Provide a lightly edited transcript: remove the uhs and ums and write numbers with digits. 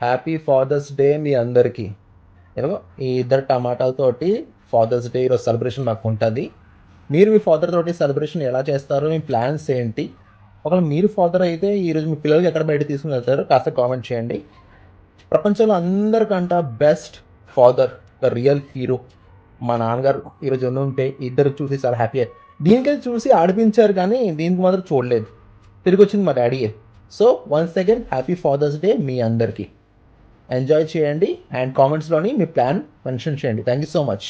Happy Father's Day మీ అందరికీ. ఏమో ఈ ఇద్దరు టమాటాలతోటి ఫాదర్స్ డే ఈరోజు సెలబ్రేషన్ మాకు ఉంటుంది. మీరు మీ ఫాదర్ తోటి సెలబ్రేషన్ ఎలా చేస్తారు? మీ ప్లాన్స్ ఏంటి? ఒకవేళ మీరు ఫాదర్ అయితే ఈరోజు మీ పిల్లలకి ఎక్కడ బయట తీసుకుని వెళ్తారు? కాస్త కామెంట్ చేయండి. ప్రపంచంలో అందరికంట best father, the real hero మా నాన్నగారు ఈరోజు ఉంటే ఇద్దరు చూసి చాలా హ్యాపీ. దీనికైతే చూసి ఆడిపించారు కానీ దీనికి మాత్రం చూడలేదు. తిరిగి వచ్చింది మా డాడీయే. So once again happy Father's Day మీ అందరికీ. ఎంజాయ్ చేయండి అండ్ కామెంట్స్లోని మీ ప్లాన్ మెన్షన్ చేయండి. Thank you so much.